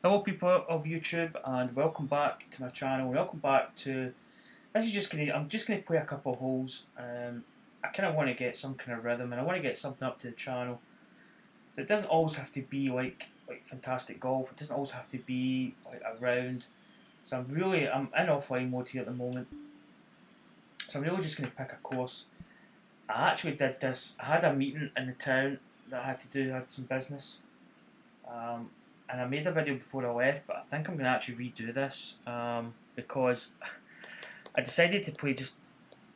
Hello people of YouTube and welcome back to my channel. Welcome back to I'm just gonna play a couple of holes. I kinda wanna get some kind of rhythm and I wanna get something up to the channel. So it doesn't always have to be like fantastic golf, it doesn't always have to be like a round. So I'm in offline mode here at the moment. So I'm really just gonna pick a course. I actually did this, I had a meeting in the town that I had to do, I had some business. Um, and I made a video before I left, but I think I'm going to actually redo this because I decided to play just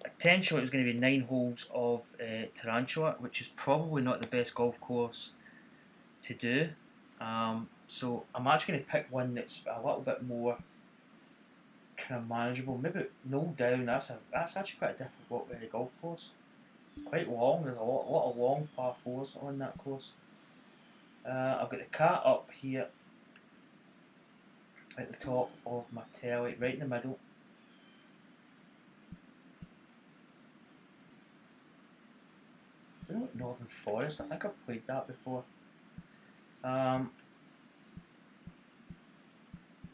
potentially it was going to be 9 holes of Tarantula, which is probably not the best golf course to do. So I'm actually going to pick one that's a little bit more kind of manageable. Maybe No Down. That's actually quite a difficult golf course. Quite long. There's a lot of long par fours on that course. I've got the cat up here at the top of my telly, right in the middle. I don't know what Northern Forest, I think I've played that before.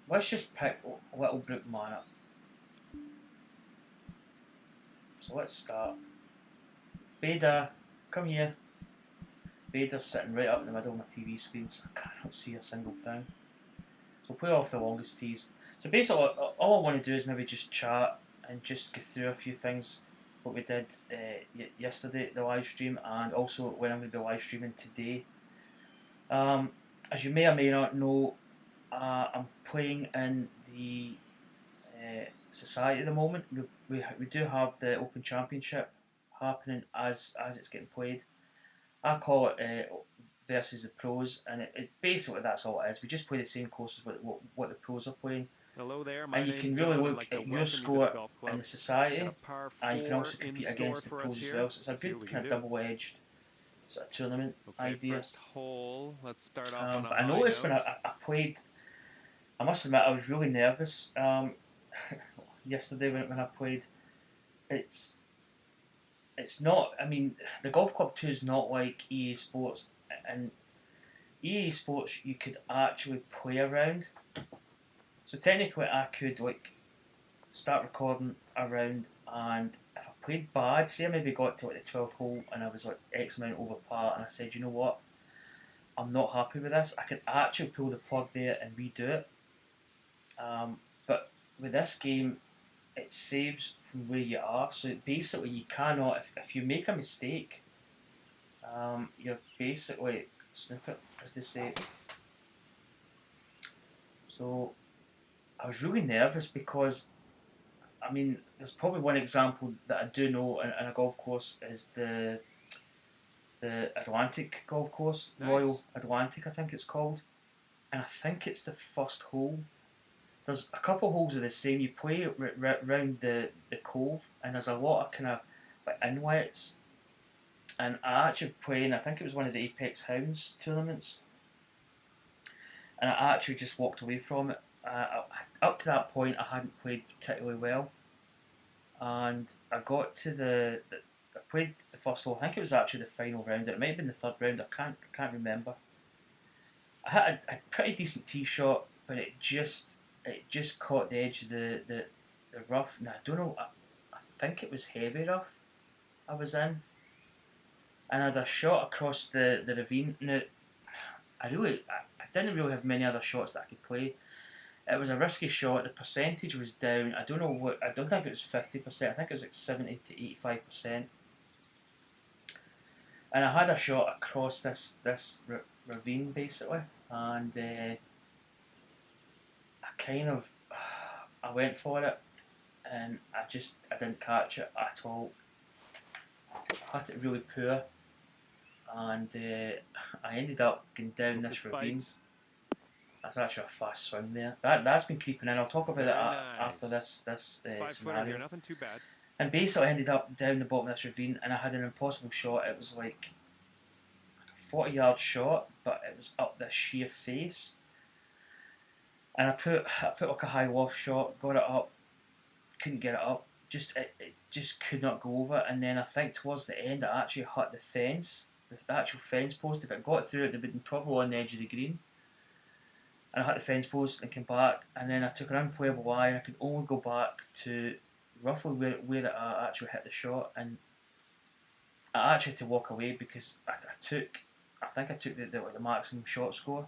Let's just pick Littlebrook Manor. So let's start. Beda, come here. Beda's sitting right up in the middle of my TV screen, so I cannot see a single thing. So we'll play off the longest tees. So basically, all I want to do is maybe just chat and just go through a few things. What we did yesterday, the live stream, and also when I'm going to be live streaming today. As you may or may not know, I'm playing in the society at the moment. We do have the Open Championship happening as it's getting played. I call it versus the pros, and it's basically that's all it is. We just play the same courses what the pros are playing. Hello there, and you can really look at your score in the society, and you can also compete against the pros as well. So it's a good kind of double-edged sort of tournament idea. First hole. Let's start off on a but I noticed when I played, I must admit I was really nervous yesterday when I played. It's not. I mean, the Golf Club 2 is not like EA Sports, and EA Sports you could actually play around. So technically, I could like start recording a round, and if I played bad, say I maybe got to like the 12th hole and I was like X amount over par, and I said, you know what, I'm not happy with this, I could actually pull the plug there and redo it. But with this game, it saves from where you are, so basically you cannot, if you make a mistake, you're basically snippet, as they say. So I was really nervous because, I mean, there's probably one example that I do know in a golf course is the Atlantic golf course, nice. Royal Atlantic, I think it's called, and I think it's the first hole. There's a couple holes of the same. You play round the cove, and there's a lot of kind of like inlets. And I actually played, I think it was one of the Apex Hounds tournaments, and I actually just walked away from it. Up to that point, I hadn't played particularly well, and I got to I played the first hole. I think it was actually the final round. It might have been the third round. I can't remember. I had a pretty decent tee shot, but it just caught the edge of the rough. Now I don't know. I think it was heavy rough I was in, and I had a shot across the ravine. Now I didn't really have many other shots that I could play. It was a risky shot. The percentage was down. I don't know what. I don't think it was 50%. I think it was like 70 to 85%. And I had a shot across this ravine basically, and I went for it, and I didn't catch it at all. I had it really poor, and I ended up going down this ravine. That's actually a fast swing there. That's been creeping in. I'll talk about it after this scenario. Here, nothing too bad. And basically, I ended up down the bottom of this ravine, and I had an impossible shot. It was like a 40-yard shot, but it was up this sheer face. And I put like a high loft shot, got it up, couldn't get it up. It just could not go over. And then I think towards the end, I actually hit the fence, the actual fence post. If it got through it, it would have been probably on the edge of the green. and I hit the fence post and came back, and then I took an unplayable lie, and I could only go back to roughly where I actually hit the shot, and I actually had to walk away because I think I took the maximum shot score,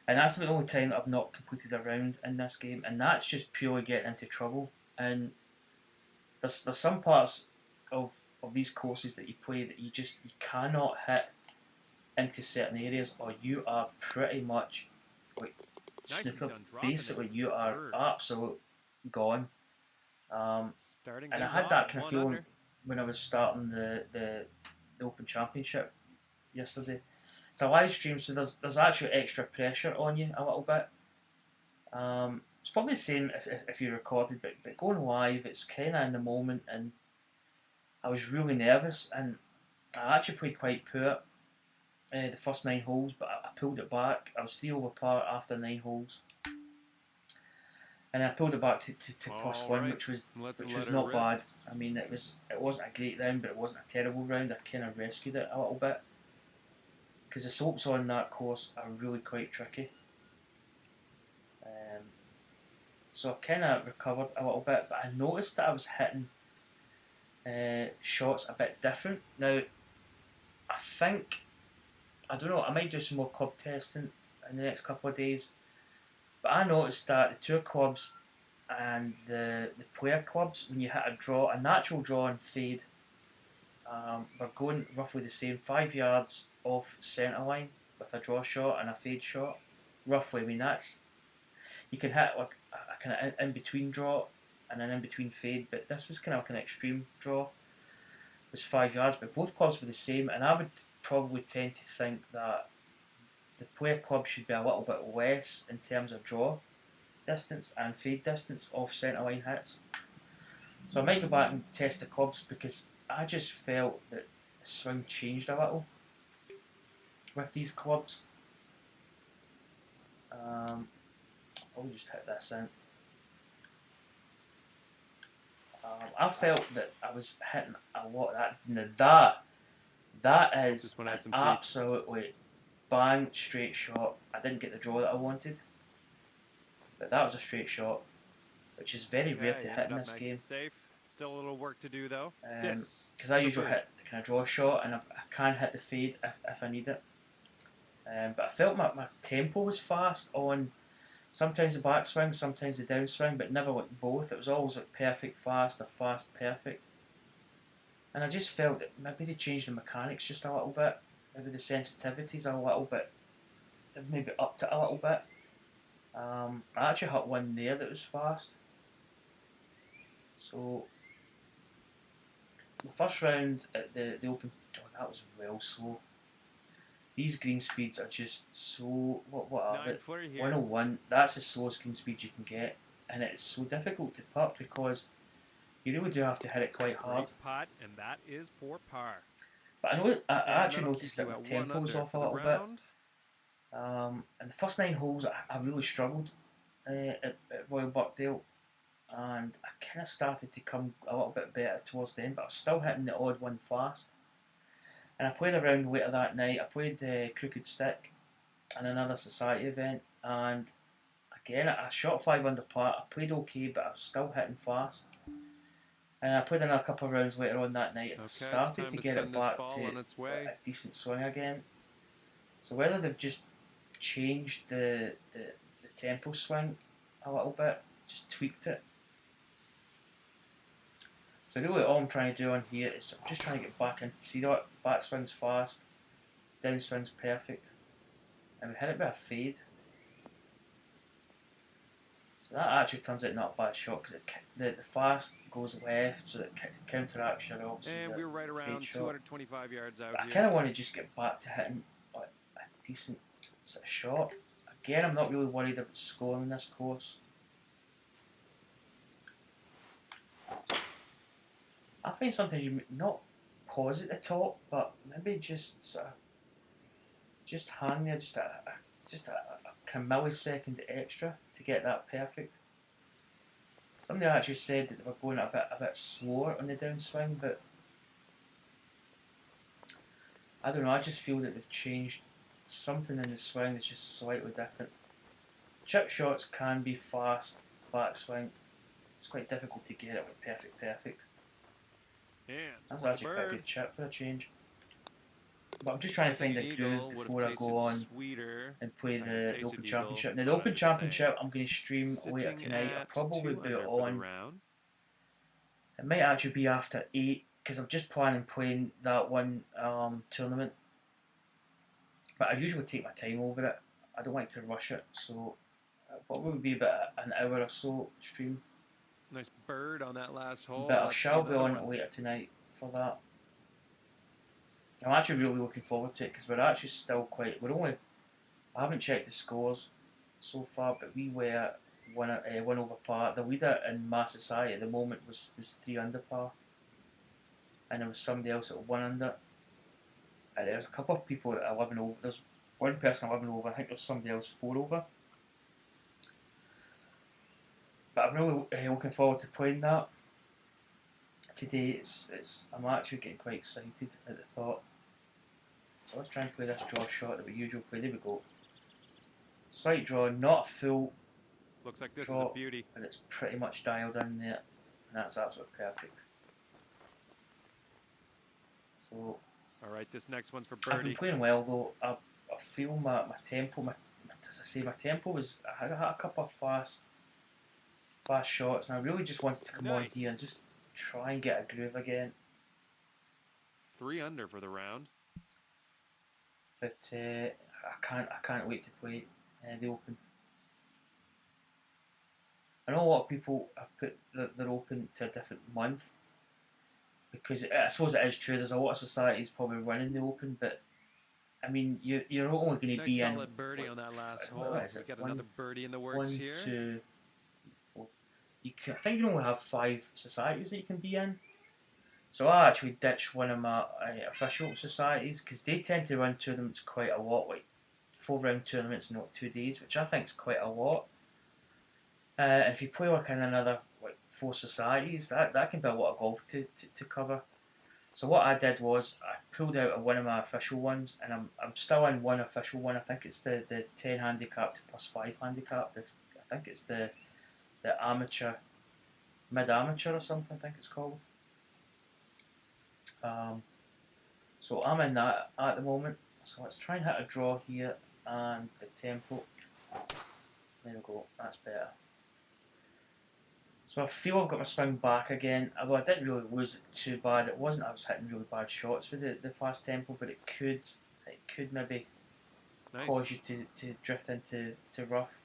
and that's the only time that I've not completed a round in this game, and that's just purely getting into trouble. And there's some parts of these courses that you play that you cannot hit into certain areas, or you are pretty much like snookered. Basically, you are absolute gone. And I had that kind of feeling when I was starting the Open Championship yesterday. It's a live stream, so there's actually extra pressure on you a little bit. It's probably the same if you recorded, but going live, it's kind of in the moment, and I was really nervous, and I actually played quite poor the first 9 holes, but I pulled it back. I was 3 over par after 9 holes, and I pulled it back to +1, which was not bad. I mean, it wasn't a great round, but it wasn't a terrible round. I kind of rescued it a little bit because the slopes on that course are really quite tricky. So I kind of recovered a little bit, but I noticed that I was hitting shots a bit different. Now, I don't know, I might do some more club testing in the next couple of days, but I noticed that the tour clubs and the player clubs, when you hit a natural draw and fade, were going roughly the same, 5 yards off centre line with a draw shot and a fade shot. Roughly, I mean, you can hit like a kind of in between draw and an in between fade, but this was kind of like an extreme draw. It was 5 yards, but both clubs were the same, and I would probably tend to think that the player club should be a little bit less in terms of draw distance and fade distance off centre line hits. So I might go back and test the clubs because I just felt that the swing changed a little with these clubs. I'll just hit this in. I felt that I was hitting a lot of that. Now that is an absolutely bang straight shot. I didn't get the draw that I wanted, but that was a straight shot, which is very rare to hit in this game. Still a little work to do though. Because I usually hit the kind of draw shot, and I can hit the fade if I need it. But I felt my tempo was fast on sometimes the backswing, sometimes the downswing, but never like both. It was always like perfect fast or fast perfect. And I just felt that maybe they changed the mechanics just a little bit. Maybe the sensitivities a little bit, maybe upped it a little bit. I actually hit one there that was fast. So the first round at the Open, that was well slow. These green speeds are just so, what are they? 101, that's the slowest green speed you can get, and it's so difficult to putt because you really do have to hit it quite hard. Putt, and that is for par. But I actually noticed that my tempo was off a little bit. And the first 9 holes I really struggled at Royal Birkdale, and I kind of started to come a little bit better towards the end, but I was still hitting the odd one fast. And I played a round later that night. I played Crooked Stick in another society event, and again I shot 5 under par. I played okay, but I was still hitting fast. And I played another couple of rounds later on that night and started to get it back to a decent swing again. So whether they've just changed the tempo swing a little bit, just tweaked it. So really all I'm trying to do on here is I'm just trying to get back in. See that backswing's fast, downswing's perfect, and we hit it with a fade. So that actually turns out not a bad shot because the fast goes left, so it counteracts your obviously. And we're right around 225 yards out. I kind of want to just get back to hitting a decent sort of shot. Again, I'm not really worried about scoring this course. I find sometimes you not pause at the top, but maybe just sort of just hang there just a kind of millisecond extra to get that perfect. Somebody actually said that they were going a bit slower on the downswing, but I don't know. I just feel that they've changed something in the swing that's just slightly different. Chip shots can be fast, backswing. It's quite difficult to get it with perfect. And That's for the actually quite a bird. good chip for a change. But I'm just trying to find a groove before I go on and play the Open Championship. Now the Open Championship I'm going to stream later tonight. I'll probably be on. It might actually be after 8 because I'm just planning playing that one tournament. But I usually take my time over it. I don't like to rush it, so probably would be about an hour or so stream. Nice bird on that last hole. But I shall be on later tonight for that. I'm actually really looking forward to it because we're actually still quite. I haven't checked the scores so far, but we were one over par. The leader in my society at the moment was 3 under par, and there was somebody else at 1 under, and there was a couple of people at 11 over. There's one person 11 over. I think there's somebody else 4 over. But I'm really looking forward to playing that today. I'm actually getting quite excited at the thought. So let's try and play this draw shot that we usually play. There we go. Slight draw, not a full. Looks like this draw, is a beauty. but it's pretty much dialed in there, and that's absolutely perfect. So. All right, this next one's for birdie. I've been playing well though. I feel my tempo. As I say, my tempo was. I had a couple of fast shots, and I really just wanted to come on here and just try and get a groove again. 3 under for the round. But I can't wait to play the Open. I know a lot of people have put their Open to a different month because I suppose it is true. There's a lot of societies probably running the Open, but I mean you're only going to be in. Solid birdie on that last hole. We got another birdie in the works here. 2. I think you only have 5 societies that you can be in. So I actually ditched one of my official societies because they tend to run tournaments quite a lot, like 4-round tournaments in 2 days, which I think is quite a lot. And if you play like in another 4 societies, that can be a lot of golf to cover. So what I did was I pulled out one of my official ones, and I'm still in one official one. I think it's the 10 handicap to +5 handicap. I think it's the amateur, mid-amateur or something, I think it's called. So I'm in that at the moment. So let's try and hit a draw here and the tempo. There we go, that's better. So I feel I've got my swing back again, although I didn't really lose it too bad. It wasn't I was hitting really bad shots with the fast tempo, but it could maybe cause you to drift into rough.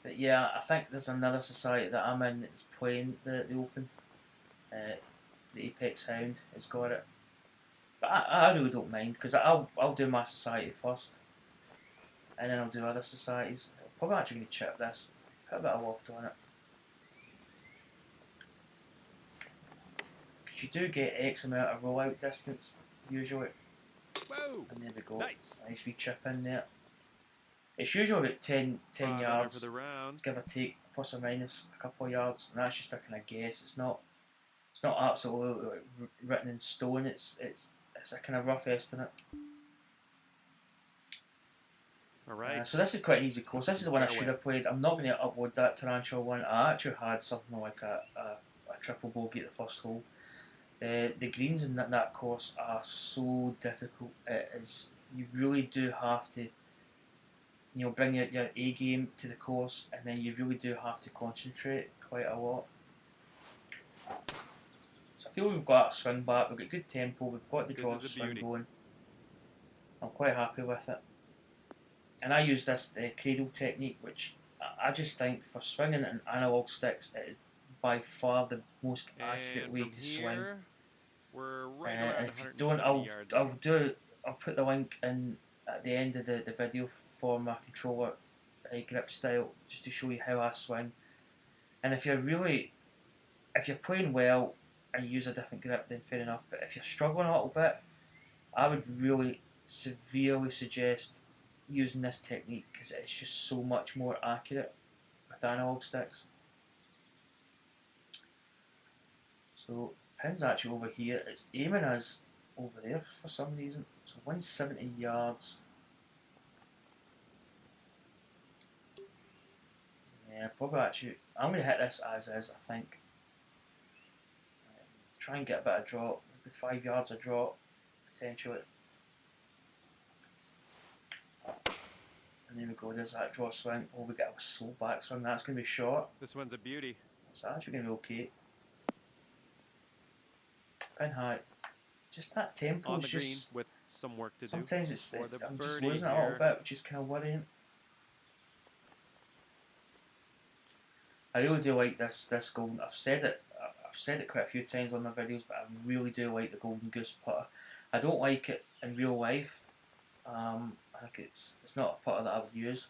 But yeah, I think there's another society that I'm in that's playing the Open. The Apex Hound has got it. But I really don't mind because I'll do my society first, and then I'll do other societies. I'm probably actually going to chip this, put a bit of loft on it. Because you do get X amount of rollout distance usually. Whoa! And there we go. Nice Wee chip in there. It's usually about 10 yards, for the round. give or take, plus or minus a couple of yards, and that's just a kind of guess. It's not absolutely written in stone. It's a kind of rough estimate. All right. So this is quite an easy course. This is the one I should have played. I'm not going to upload that Tarantula one. I actually had something like a triple bogey at the first hole. The greens in that course are so difficult. It is. You really do have to. Bring your A game to the course, and then you really do have to concentrate quite a lot. So I feel we've got a swing back, we've got good tempo, we've got the draw swing going. I'm quite happy with it. And I use this cradle technique, which I just think for swinging in analog sticks, it is by far the most accurate way to swing. We're right and around if you don't, I'll put the link in at the end of the video for my controller grip style, just to show you how I swing. And if you're playing well and you use a different grip, then fair enough. But if you're struggling a little bit, I would really severely suggest using this technique because it's just so much more accurate with analog sticks. So pin's actually over here. It's aiming us over there for some reason. So 170 yards. Yeah, probably actually. I'm going to hit this as is, I think. Try and get a bit of drop. Maybe 5 yards of drop, potentially. And there we go, there's that draw swing. Oh, we get a slow back swing. That's going to be short. This one's a beauty. It's actually going to be okay. Pin high. Just that tempo On is the green just... with some work to do. Sometimes I'm just losing it a here. little bit, which is kind of worrying. I really do like this golden. I've said it quite a few times on my videos, but I really do like the Golden Goose putter. I don't like it in real life. I think it's not a putter that I would use.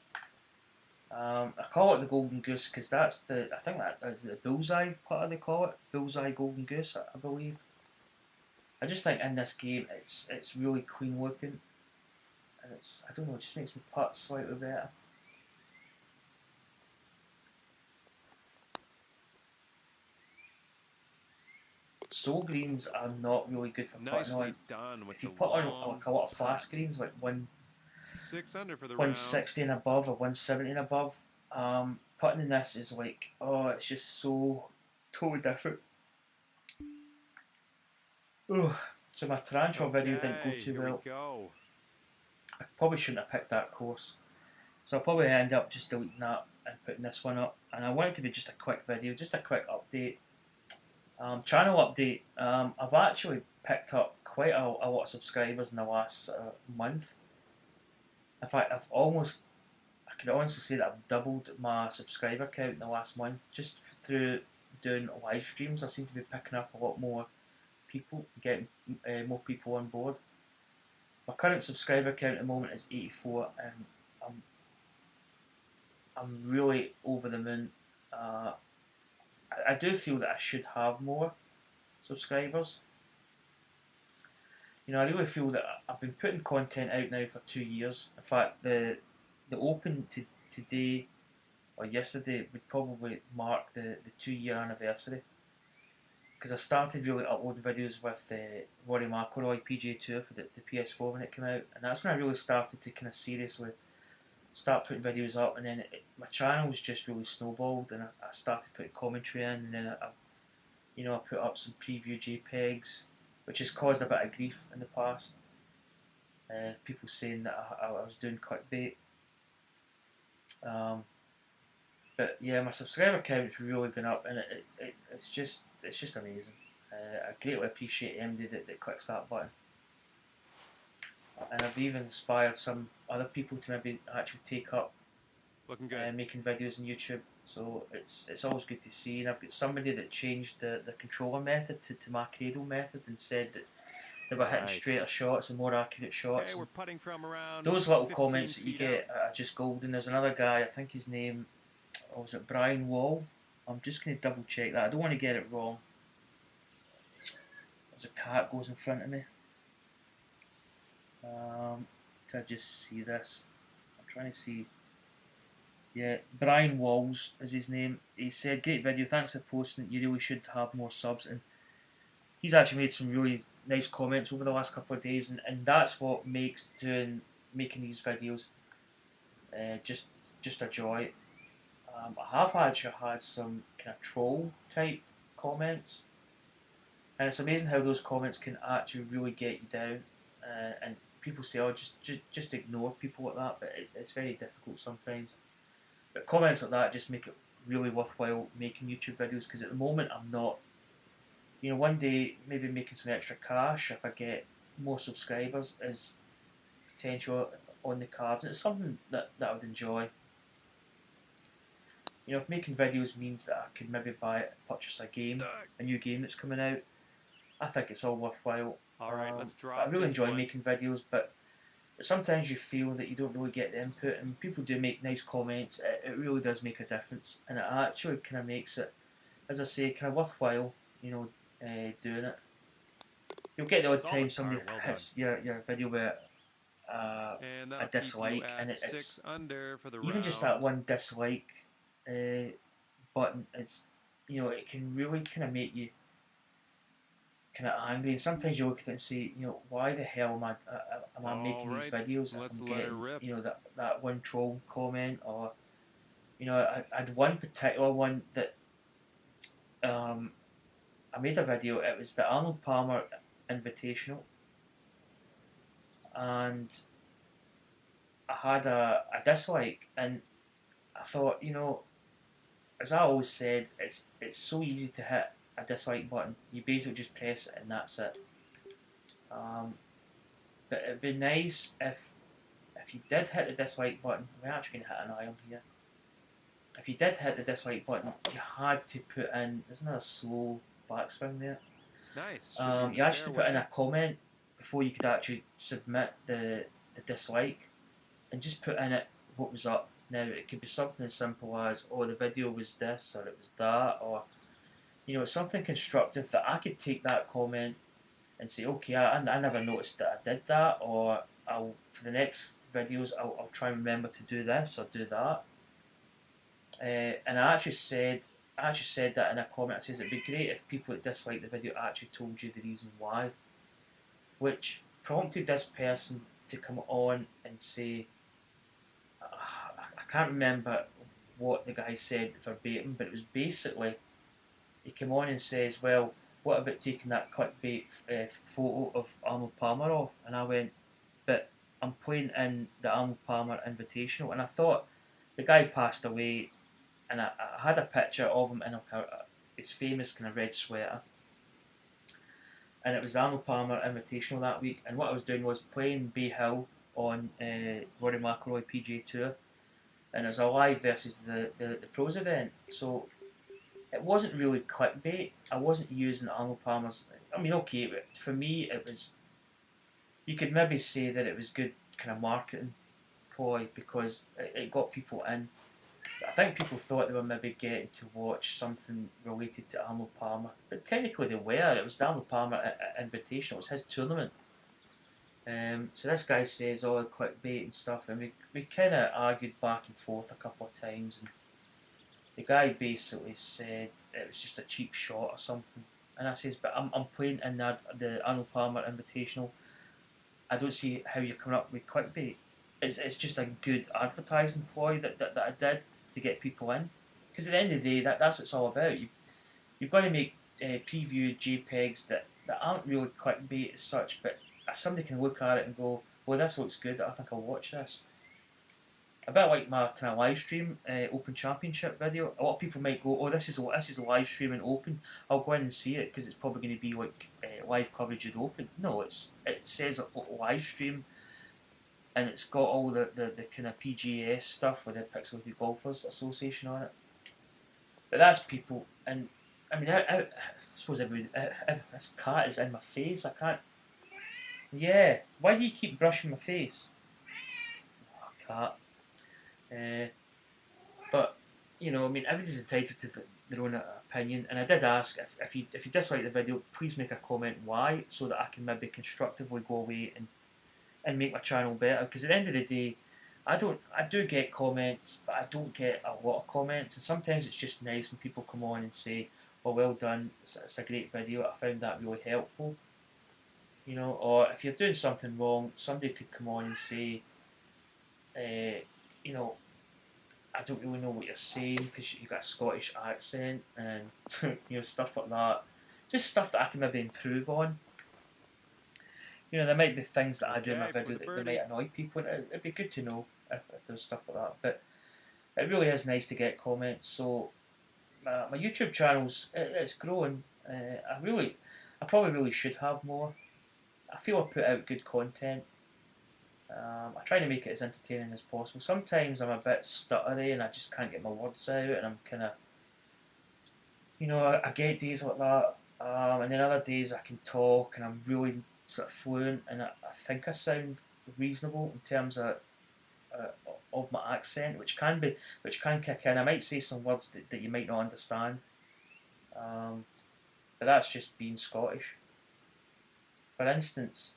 I call it the Golden Goose because I think that is the bullseye putter they call it, bullseye Golden Goose, I believe. I just think in this game it's really clean looking, and I don't know, it just makes me putt slightly better. Soul greens are not really good for putting. Nicely done with if you the put on long like a lot of fast greens, like 6 under for the 160 and above or 170 and above, putting in this is like, oh, it's just so totally different. Ugh. So my tarantula video didn't go too well. I probably shouldn't have picked that course. So I'll probably end up just deleting that and putting this one up. And I want it to be just a quick video, just a quick update. Channel update. I've actually picked up quite a lot of subscribers in the last month. In fact, I can honestly say that I've doubled my subscriber count in the last month just through doing live streams. I seem to be picking up a lot more people, getting more people on board. My current subscriber count at the moment is 84, and I'm really over the moon. I do feel that I should have more subscribers. You know, I really feel that I've been putting content out now for 2 years. In fact, the Open today or yesterday would probably mark the 2-year anniversary. Because I started really uploading videos with Rory McIlroy PGA Tour for the PS4 when it came out, and that's when I really started to kind of seriously start putting videos up. And then my channel was just really snowballed, and I started putting commentary in, and then I put up some preview JPEGs, which has caused a bit of grief in the past. People saying that I was doing clickbait. But yeah, my subscriber count's really gone up, and it's just amazing. I greatly appreciate anybody that clicks that button, and I've even inspired some other people to maybe actually take up making videos on YouTube. So it's always good to see. And I've got somebody that changed the controller method to my cradle method and said that they were hitting straighter shots and more accurate shots. Okay, we're putting from around those little comments that you get are just golden. There's another guy, I think his name, was it Brian Wall? I'm just going to double check that. I don't want to get it wrong. There's a cat goes in front of me. To just see this. I'm trying to see. Yeah, Brian Walls is his name. He said, "Great video, thanks for posting it. You really should have more subs." And he's actually made some really nice comments over the last couple of days, and that's what makes making these videos just a joy. I have actually had some kind of troll type comments, and it's amazing how those comments can actually really get you down. And people say, "Oh, just ignore people like that," but it's very difficult sometimes. But comments like that just make it really worthwhile making YouTube videos, because at the moment I'm not. You know, one day maybe making some extra cash if I get more subscribers is potential on the cards. It's something that I would enjoy. You know, if making videos means that I could maybe purchase a new game that's coming out, I think it's all worthwhile. Alright, let's drop. I really enjoy making videos, but sometimes you feel that you don't really get the input, and people do make nice comments. It really does make a difference, and it actually kind of makes it, as I say, kind of worthwhile, you know, doing it. You'll get the odd time somebody hits your video with a dislike, and it's under for the even just that one dislike button is, you know, it can really kind of make you kind of angry. And sometimes you look at it and say, you know, why the hell am I All making these right, videos if let's I'm let her getting, rip. you know, that one troll comment, or you know, I had one particular one that um, I made a video. It was the Arnold Palmer Invitational, and I had a dislike, and I thought, you know, as I always said, it's so easy to hit a dislike button. You basically just press it and that's it. Um, but it'd be nice if you did hit the dislike button. We're actually going to hit an iron here. If you did hit the dislike button, you had to put in. There's another slow backswing there. Nice. Should be in the You actually put in fairway. a comment before you could actually submit the dislike, and just put in it what was up. Now it could be something as simple as, oh, the video was this or it was that, or you know, something constructive that I could take that comment and say, okay, I never noticed that I did that, or I'll for the next videos I'll try and remember to do this or do that. And I actually said that in a comment. I says it'd be great if people that dislike the video actually told you the reason why, which prompted this person to come on and say, I can't remember what the guy said verbatim, but it was basically he came on and says, well, what about taking that clickbait photo of Arnold Palmer off? And I went, but I'm playing in the Arnold Palmer Invitational, and I thought the guy passed away, and I had a picture of him in his famous kind of red sweater, and it was the Arnold Palmer Invitational that week. And what I was doing was playing Bay Hill on Rory McIlroy PGA Tour, and it was a live versus the pros event. So it wasn't really clickbait. I wasn't using Arnold Palmer's. I mean, okay, but for me, it was. You could maybe say that it was good kind of marketing ploy because it got people in. I think people thought they were maybe getting to watch something related to Arnold Palmer, but technically they were. It was the Arnold Palmer Invitational. It was his tournament. So this guy says all the clickbait and stuff, and we kind of argued back and forth a couple of times, and the guy basically said it was just a cheap shot or something. And I says, but I'm playing in the Arnold Palmer Invitational. I don't see how you're coming up with clickbait. It's just a good advertising ploy that I did to get people in. Because at the end of the day, that's what it's all about. You've got to make preview JPEGs that aren't really clickbait as such, but somebody can look at it and go, well, this looks good, I think I'll watch this. A bit like my kind of live stream Open Championship video. A lot of people might go, "Oh, this is a live stream in Open. I'll go in and see it because it's probably going to be like live coverage of the Open." No, it says live stream, and it's got all the kind of PGS stuff with the Pixelated Golfers Association on it. But that's people, and I mean, I suppose this cat is in my face. I can't. Yeah, why do you keep brushing my face? Oh, cat. But you know, I mean, everybody's entitled to their own opinion. And I did ask if you dislike the video, please make a comment why, so that I can maybe constructively go away and make my channel better. Because at the end of the day, I do get comments, but I don't get a lot of comments. And sometimes it's just nice when people come on and say, "Well, well done. It's a great video. I found that really helpful." You know, or if you're doing something wrong, somebody could come on and say, you know, I don't really know what you're saying because you've got a Scottish accent and you know, stuff like that. Just stuff that I can maybe improve on. You know, there might be things that I do in my video that might annoy people. And it'd be good to know if there's stuff like that. But it really is nice to get comments. So my YouTube channel's it's growing. I probably really should have more. I feel I put out good content. I try to make it as entertaining as possible. Sometimes I'm a bit stuttery and I just can't get my words out, and I'm kind of, you know, I get days like that. And then other days I can talk and I'm really sort of fluent, and I think I sound reasonable in terms of my accent, which can kick in. I might say some words that you might not understand, but that's just being Scottish. For instance,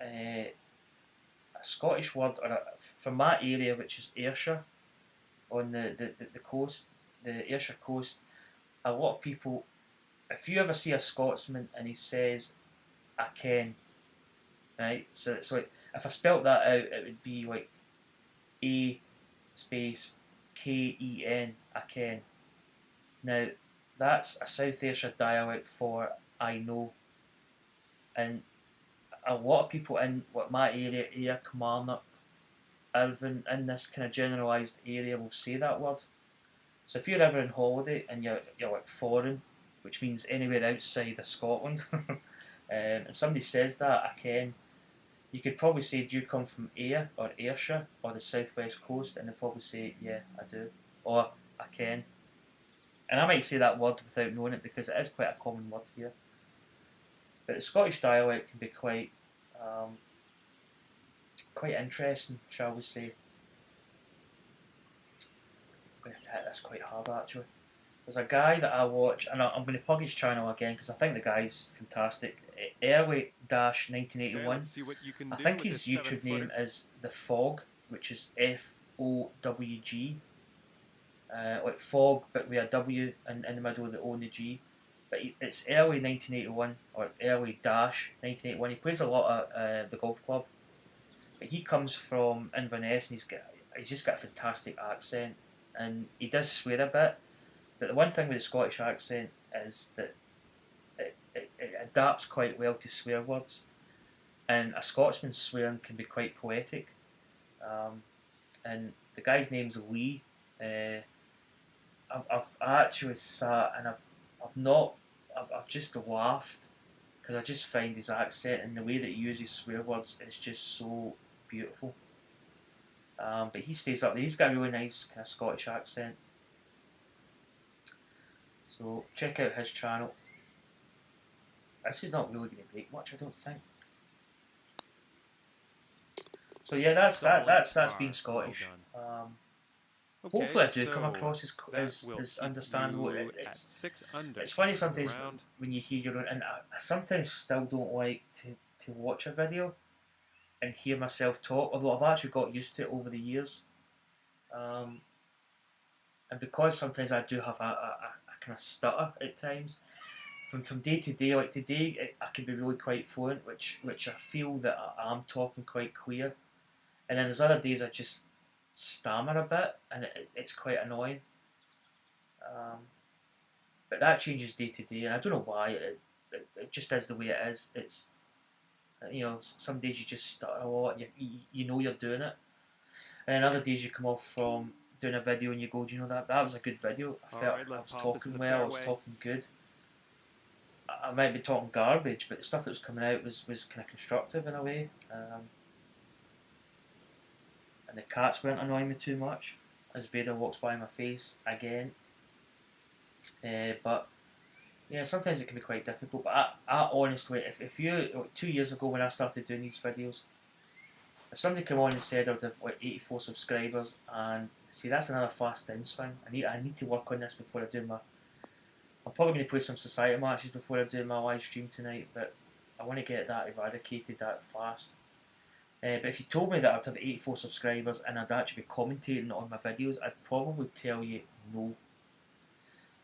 a Scottish word, from my area, which is Ayrshire, on the coast, the Ayrshire coast, a lot of people if you ever see a Scotsman and he says, I ken, right? So it's like, if I spelt that out, it would be like A space Ken, I ken. Now, that's a South Ayrshire dialect for I know. And a lot of people in what my area, Kilmarnock, even in this kind of generalised area, will say that word. So if you're ever on holiday and you're like foreign, which means anywhere outside of Scotland, and somebody says that, I ken, you could probably say, do you come from Ayr or Ayrshire or the southwest coast? And they'll probably say, yeah, I do. Or I ken. And I might say that word without knowing it because it is quite a common word here. But the Scottish dialect can be quite interesting, shall we say. I'm going to hit this quite hard actually. There's a guy that I watch, and I'm going to plug his channel again because I think the guy's fantastic. Early 1981. I think his YouTube name is The Fog, which is FOWG. Like fog, but with a W in the middle of the O and the G. But it's early 1981 or early 1981. He plays a lot at the golf club, but he comes from Inverness and he's just got a fantastic accent, and he does swear a bit. But the one thing with the Scottish accent is that it adapts quite well to swear words, and a Scotsman's swearing can be quite poetic. And the guy's name's Lee. I've actually sat and I've just laughed because I just find his accent and the way that he uses swear words is just so beautiful. But he stays up there. He's got a really nice kind of Scottish accent. So check out his channel. This is not really going to break much, I don't think. So yeah, that's being Scottish. Okay, hopefully I do come across as understandable. It's funny sometimes when you hear your own, and I sometimes still don't like to watch a video and hear myself talk, although I've actually got used to it over the years. And because sometimes I do have a kind of stutter at times, from day to day, like today, I can be really quite fluent, which I feel that I am talking quite clear. And then there's other days I just stammer a bit, and it's quite annoying. But that changes day to day, and I don't know why. It just is the way it is. It's some days you just stutter a lot, and you know you're doing it, and then other days you come off from doing a video and you go, do you know that was a good video? I felt I was talking well, I was talking good. I might be talking garbage, but the stuff that was coming out was kind of constructive in a way. And the cats weren't annoying me too much as Vader walks by my face again. But yeah, sometimes it can be quite difficult. But I honestly, if you 2 years ago when I started doing these videos, if somebody came on and said I'd have like 84 subscribers, and see that's another fast downswing. I need to work on this before I do my. I'm probably going to play some society matches before I do my live stream tonight, but I want to get that eradicated that fast. But if you told me that I'd have 84 subscribers and I'd actually be commentating on my videos, I'd probably tell you no.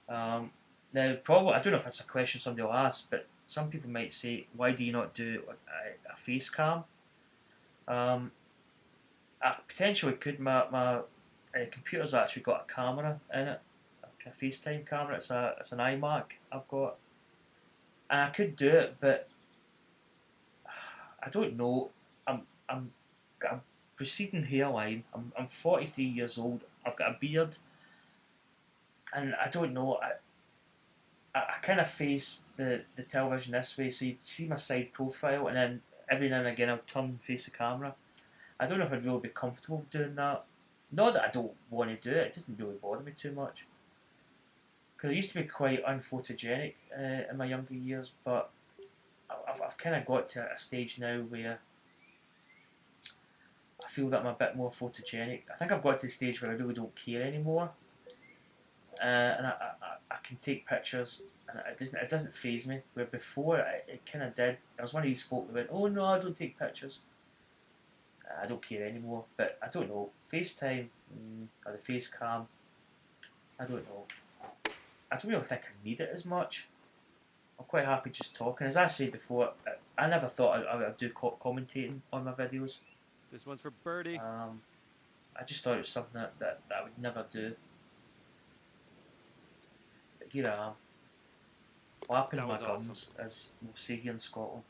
Now, probably, I don't know if that's a question somebody will ask, but some people might say, why do you not do a face cam? I potentially could. My computer's actually got a camera in it, a FaceTime camera. It's an iMac I've got, and I could do it, but I don't know. I'm got a receding hairline. I'm 43 years old. I've got a beard, and I don't know. I kind of face the television this way, so you see my side profile, and then every now and again I'll turn and face the camera. I don't know if I'd really be comfortable doing that. Not that I don't want to do it. It doesn't really bother me too much. Because I used to be quite unphotogenic in my younger years, but I've kind of got to a stage now where I feel that I'm a bit more photogenic. I think I've got to the stage where I really don't care anymore, and I can take pictures, and it doesn't faze me. Where before it kind of did. I was one of these folk that went, "Oh no, I don't take pictures." I don't care anymore. But I don't know, FaceTime or the face cam. I don't know. I don't really think I need it as much. I'm quite happy just talking. As I said before, I never thought I would do commentating on my videos. This one's for birdie. I just thought it was something that I would never do. But here I am, flapping my gums, as we'll say here in Scotland.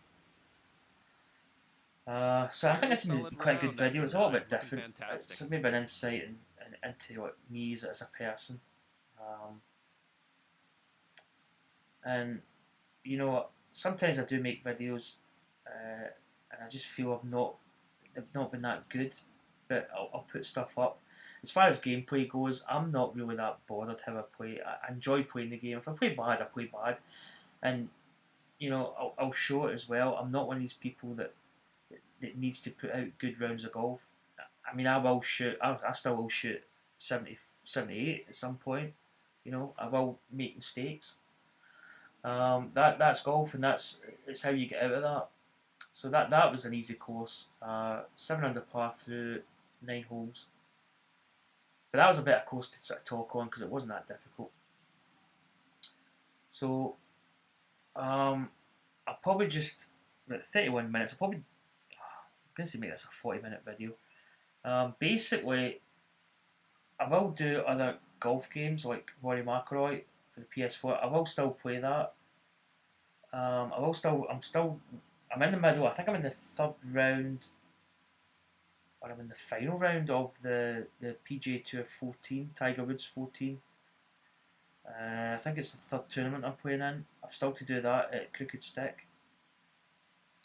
So I think this is quite a good video. It's a little bit different. It's maybe an insight into like, me as a person. And you know, sometimes I do make videos, and I just feel they've not been that good. But I'll put stuff up. As far as gameplay goes, I'm not really that bothered how I play. I enjoy playing the game. If I play bad, I play bad, and you know, I'll show it as well. I'm not one of these people that needs to put out good rounds of golf. I mean, I will shoot. I still will shoot 70, 78 at some point. You know, I will make mistakes. That's golf, and it's how you get out of that. So that was an easy course. 7 under par through 9 holes. But that was a bit of course to sort of talk on because it wasn't that difficult. So I'll probably just 31 minutes. I'm going to make this a 40-minute video. Basically, I will do other golf games like Rory McIlroy for the PS4. I will still play that. I'm in the middle. I think I'm in the third round, or I'm in the final round of the PGA Tour 14, Tiger Woods 14. I think it's the third tournament I'm playing in. I've still to do that at Crooked Stick.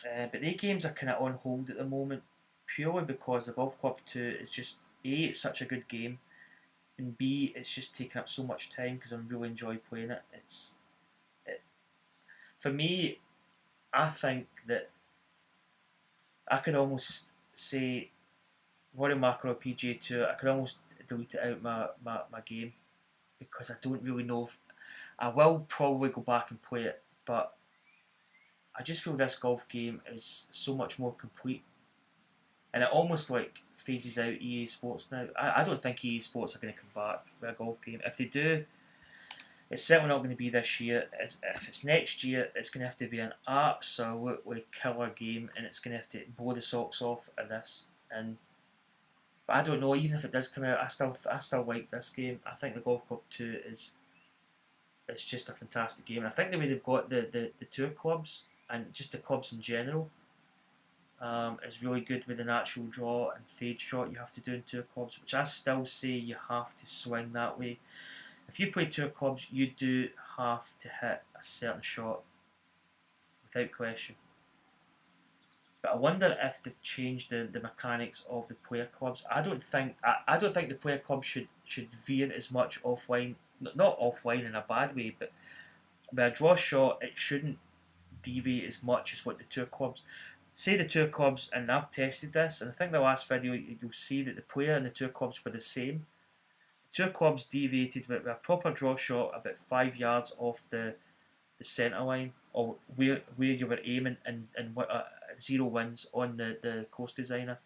But the games are kind of on hold at the moment, purely because the Golf Club 2 is just A, it's such a good game, and B, it's just taking up so much time because I really enjoy playing it. For me, I think that I could almost say Rory McIlroy PGA Tour. I could almost delete it out my game because I don't really know if I will probably go back and play it, but I just feel this golf game is so much more complete, and it almost like phases out EA Sports now. I don't think EA Sports are going to come back with a golf game. If they do, it's certainly not going to be this year. If it's next year, it's going to have to be an absolutely killer game, and it's going to have to blow the socks off of this. But I don't know. Even if it does come out, I still like this game. I think the Golf Club 2 is just a fantastic game. And I think the way they've got the tour clubs and just the clubs in general is really good with the natural draw and fade shot you have to do in tour clubs, which I still say you have to swing that way. If you play tour clubs, you do have to hit a certain shot without question. But I wonder if they've changed the mechanics of the player clubs. I don't think the player clubs should veer as much offline. Not offline in a bad way, but with a draw shot, it shouldn't deviate as much as what the tour clubs. Say the tour clubs, and I've tested this, and I think the last video you'll see that the player and the tour clubs were the same. The tour clubs deviated with a proper draw shot about 5 yards off the centre line, or where you were aiming, and 0 wins on the course designer,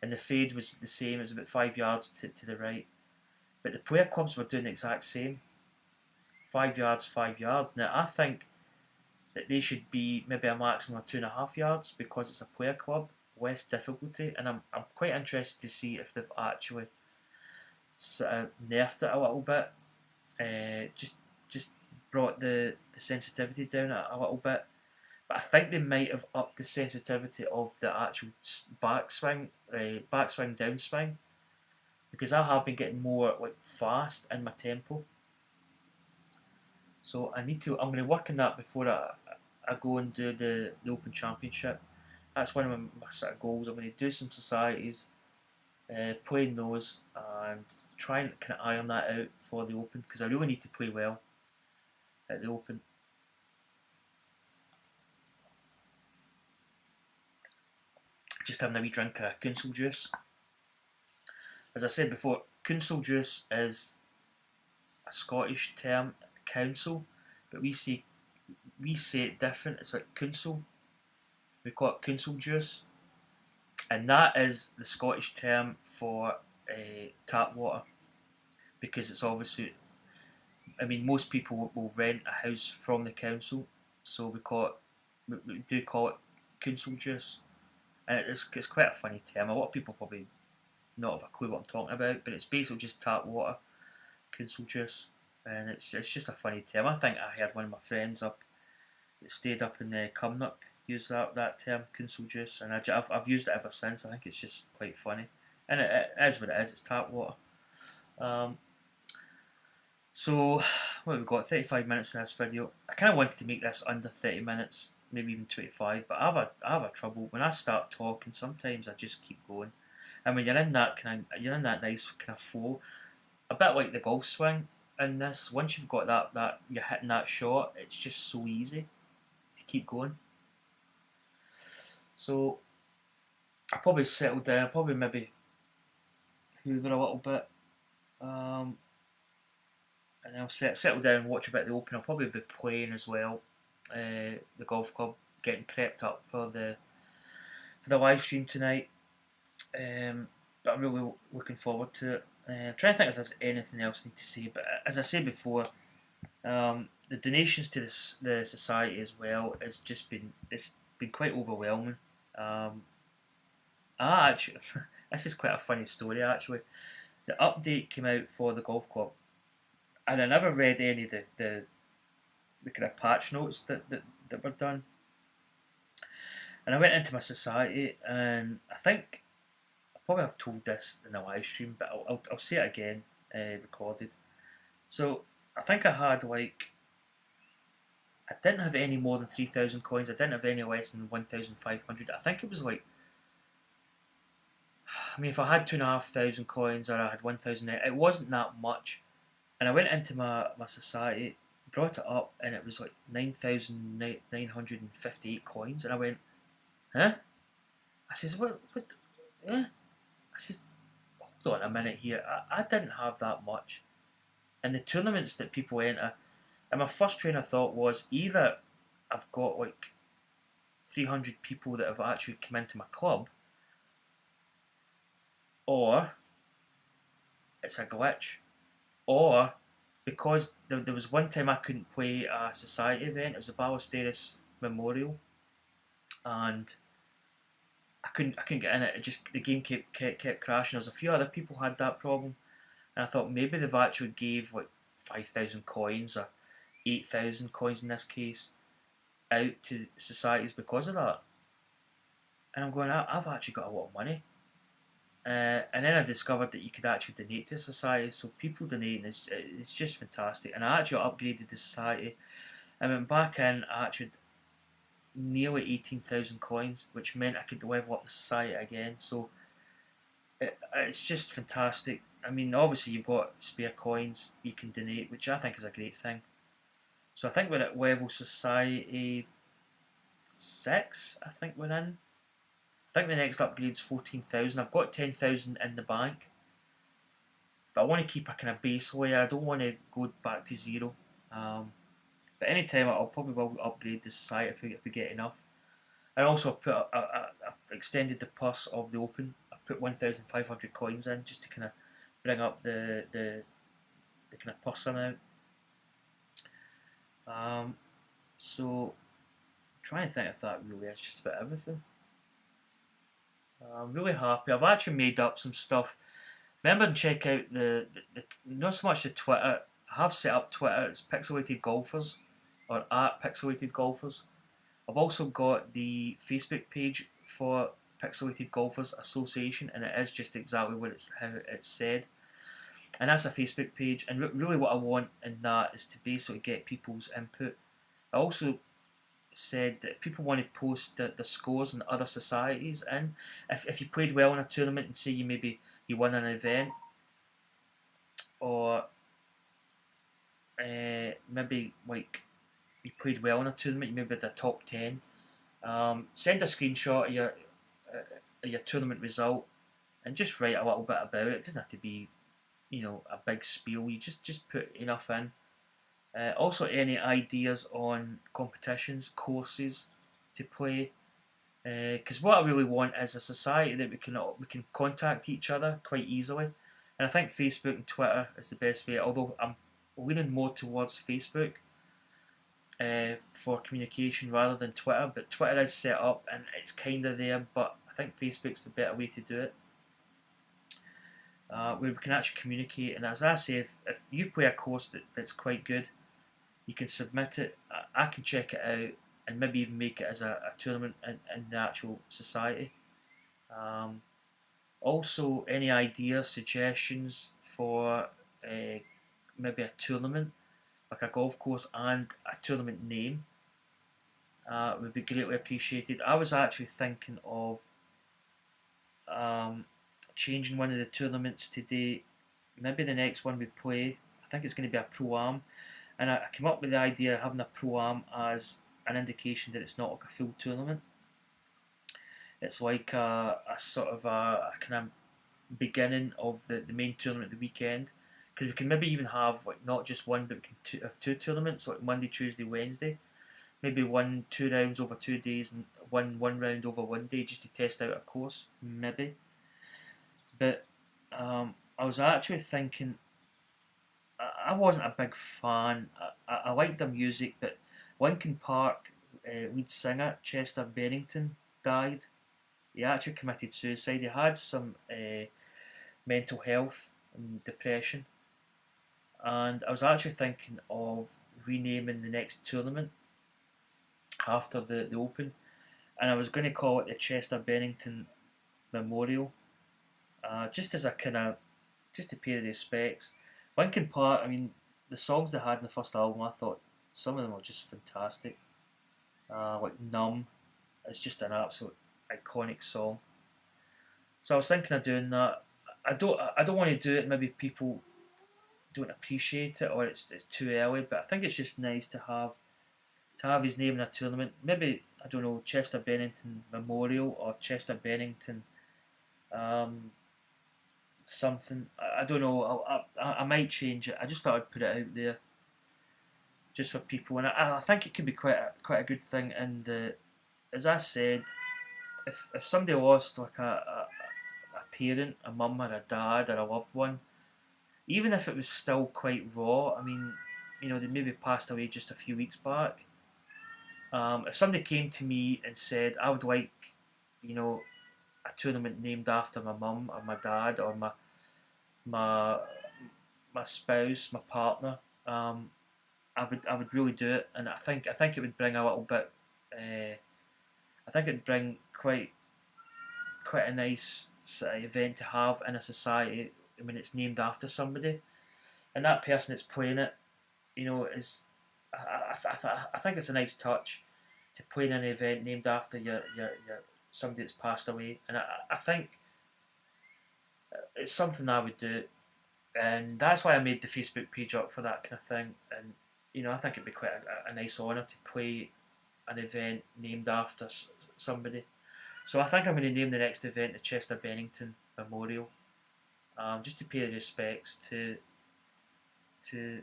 and the fade was the same as about 5 yards to the right. But the player clubs were doing the exact same, 5 yards, 5 yards. Now I think that they should be maybe a maximum of 2.5 yards because it's a player club, less difficulty, and I'm quite interested to see if they've actually sort of nerfed it a little bit, just brought the sensitivity down a little bit. But I think they might have upped the sensitivity of the actual backswing, downswing, because I have been getting more like fast in my tempo. So I'm going to work on that before I go and do the Open Championship. That's one of my sort of goals. I'm going to do some societies, playing those, and try and kind of iron that out for the Open, because I really need to play well at the Open. Just having a wee drink of council juice. As I said before, council juice is a Scottish term, council, but we say it different. It's like council. We call it council juice, and that is the Scottish term for tap water, because it's obviously, I mean, most people will rent a house from the council, so we do call it council juice, and it's quite a funny term. A lot of people probably not have a clue what I'm talking about, but it's basically just tap water, council juice, and it's just a funny term. I think I heard one of my friends that stayed up in Cumnock use that term, council juice, and I've used it ever since. I think it's just quite funny, and it is what it is. It's tap water. Um, so what have we got? 35 minutes in this video. I kind of wanted to make this under 30 minutes, maybe even 25, but I have a trouble when I start talking. Sometimes I just keep going, and when you're in that nice kind of flow, a bit like the golf swing. In this, once you've got that you're hitting that shot, it's just so easy to keep going. So I'll probably settle down, probably maybe hoover a little bit, and I'll settle down and watch a bit of the Open. I'll probably be playing as well, the golf club, getting prepped up for the live stream tonight. But I'm really looking forward to it. I'm trying to think if there's anything else I need to say, but as I said before, the donations to the society as well has just been quite overwhelming. Actually, this is quite a funny story actually. The update came out for the golf club, and I never read any of the kind of patch notes that were done. And I went into my society, and I think I probably have told this in the live stream, but I'll say it again, recorded. So I think I had I didn't have any more than 3,000 coins. I didn't have any less than 1,500. I think it was if I had 2,500 coins or I had 1,000, it wasn't that much. And I went into my society, brought it up, and it was 9,958 coins. And I went, huh? I says, what? Eh? I says, hold on a minute here. I didn't have that much. And the tournaments that people enter, and my first train of thought was either I've got 300 people that have actually come into my club, or it's a glitch, or because there was one time I couldn't play a society event. It was a Ballesteros Memorial, and I couldn't get in it. The game kept crashing. There's a few other people had that problem, and I thought maybe they've actually gave 5,000 coins or 8,000 coins in this case out to societies because of that. And I'm going, I've actually got a lot of money. And then I discovered that you could actually donate to society, so people donating it's just fantastic. And I actually upgraded the society. I went back in, I actually had nearly 18,000 coins, which meant I could level up the society again. So it's just fantastic. I mean, obviously you've got spare coins you can donate, which I think is a great thing. So I think we're at level society 6. I think we're in. I think the next upgrade's 14,000. I've got 10,000 in the bank, but I want to keep a kind of base layer. I don't want to go back to zero. But anytime I'll probably will upgrade the society if we get enough. And also I've extended the purse of the Open. I've put 1,500 coins in just to kind of bring up the kind of purse amount. So I'm trying to think if that really is just about everything. I'm really happy. I've actually made up some stuff. Remember and check out the not so much the Twitter. I have set up Twitter. It's Pixelated Golfers, or at Pixelated Golfers. I've also got the Facebook page for Pixelated Golfers Association, and it is just exactly how it's said. And that's a Facebook page. And really, what I want in that is to basically get people's input. I also said that people want to post the scores in other societies, and if you played well in a tournament and say you won an event, or maybe you played well in a tournament, you maybe had a top 10, send a screenshot of your tournament result and just write a little bit about it. It doesn't have to be a big spiel. You just put enough in. Also, any ideas on competitions, courses to play? Because what I really want is a society that we can contact each other quite easily, and I think Facebook and Twitter is the best way. Although I'm leaning more towards Facebook. for communication rather than Twitter, but Twitter is set up and it's kind of there, but I think Facebook's the better way to do it. Where we can actually communicate, and as I say, if you play a course that's quite good, you can submit it, I can check it out, and maybe even make it as a tournament in the actual society. Also, any ideas, suggestions for maybe a tournament, like a golf course and a tournament name, would be greatly appreciated. I was actually thinking of changing one of the tournaments today. Maybe the next one we play, I think it's going to be a Pro-Am, and I came up with the idea of having a Pro-Am as an indication that it's not like a full tournament. It's like a sort of a kind of beginning of the main tournament the weekend, because we can maybe even have like not just one, but we can have two tournaments, like Monday, Tuesday, Wednesday. Maybe two rounds over 2 days and one round over 1 day, just to test out a course, maybe. But I was actually thinking, I wasn't a big fan. I liked the music, but Linkin Park lead singer Chester Bennington died. He actually committed suicide. He had some mental health and depression, and I was actually thinking of renaming the next tournament after the Open, and I was going to call it the Chester Bennington Memorial, just as a kind of just to pay the respects. Linkin Park, I mean, the songs they had in the first album, I thought some of them were just fantastic. Like Numb, it's just an absolute iconic song. So I was thinking of doing that. I don't want to do it. Maybe people don't appreciate it, or it's too early. But I think it's just nice to have his name in a tournament. Maybe I don't know, Chester Bennington Memorial or Chester Bennington um, something. I don't know. I might change it. I just thought I'd put it out there just for people, and I think it could be quite a good thing. And as I said, if somebody lost like a parent, a mum or a dad or a loved one, even if it was still quite raw, I mean, they maybe passed away just a few weeks back. If somebody came to me and said, I would like, you know, a tournament named after my mum or my dad or my my spouse, my partner, I would really do it, and I think it would bring a little bit. I think it'd bring quite a nice sort of event to have in a society when it's named after somebody, and that person that's playing it, is I think it's a nice touch to play in an event named after your somebody that's passed away, and I think it's something I would do, and that's why I made the Facebook page up for that kind of thing, and I think it'd be quite a nice honour to play an event named after somebody. So I think I'm going to name the next event the Chester Bennington Memorial, just to pay the respects to to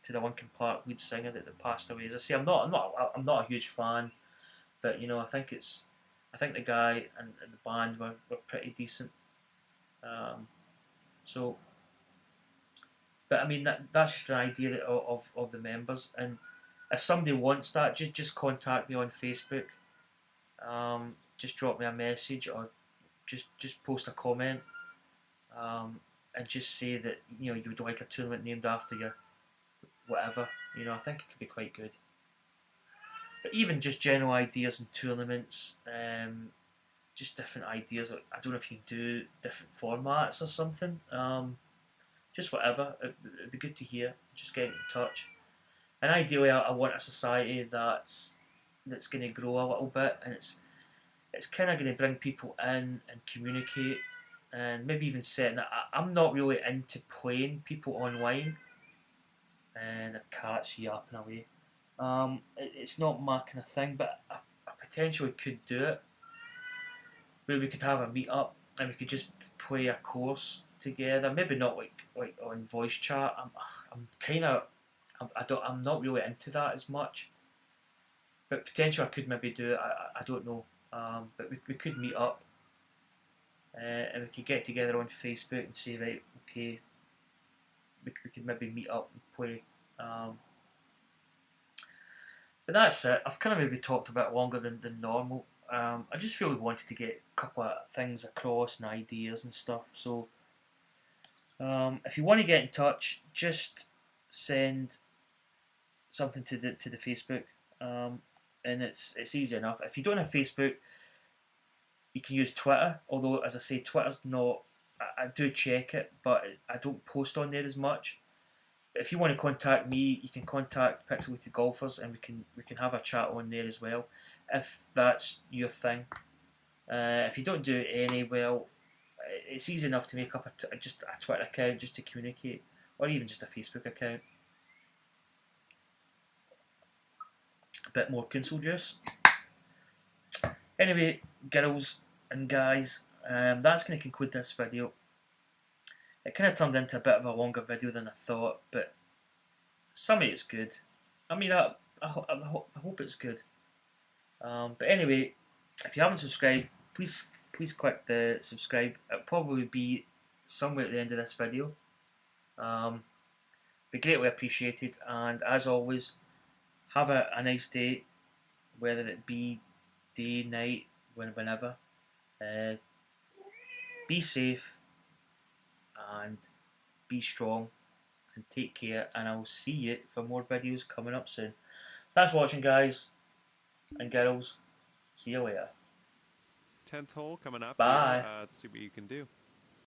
the Linkin Park lead singer that passed away. As I say, I'm not a huge fan, but I think the guy and the band were pretty decent. Um, so, but I mean that's just an idea of the members, and if somebody wants that, just contact me on Facebook. Just drop me a message or just post a comment, and just say that you would like a tournament named after you, whatever. I think it could be quite good. But even just general ideas and tournaments, just different ideas. I don't know if you can do different formats or something. Just whatever. It'd be good to hear. Just get in touch. And ideally, I want a society that's going to grow a little bit, and it's kind of going to bring people in and communicate, and maybe even setting it. I'm not really into playing people online, and the cat's yapping away. It's not my kind of thing, but I potentially could do it, where we could have a meet up and we could just play a course together. Maybe not like on voice chat. I'm kind of I'm not really into that as much, but potentially I could maybe do it. I don't know. But we could meet up, and we could get together on Facebook and say, right, okay, we could maybe meet up and play. But that's it. I've kind of maybe talked a bit longer than normal. I just really wanted to get a couple of things across and ideas and stuff. So if you want to get in touch, just send something to the Facebook, and it's easy enough. If you don't have Facebook, you can use Twitter. Although, as I say, Twitter's not. I do check it, but I don't post on there as much. But if you want to contact me, you can contact Pixelated Golfers, and we can have a chat on there as well, if that's your thing. If you don't do any, well, it's easy enough to make up just a Twitter account just to communicate, or even just a Facebook account. A bit more console juice. Anyway, girls and guys, that's going to conclude this video. It kind of turned into a bit of a longer video than I thought, but some of it's good. I mean, I hope it's good. But anyway, if you haven't subscribed, please click the subscribe. It'll probably be somewhere at the end of this video. Be greatly appreciated, and as always, have a nice day, whether it be day, night, whenever. Be safe and be strong and take care, and I'll see you for more videos coming up soon. Thanks for watching, guys and girls. See you later. 10th hole coming up. Bye. Let's see what you can do.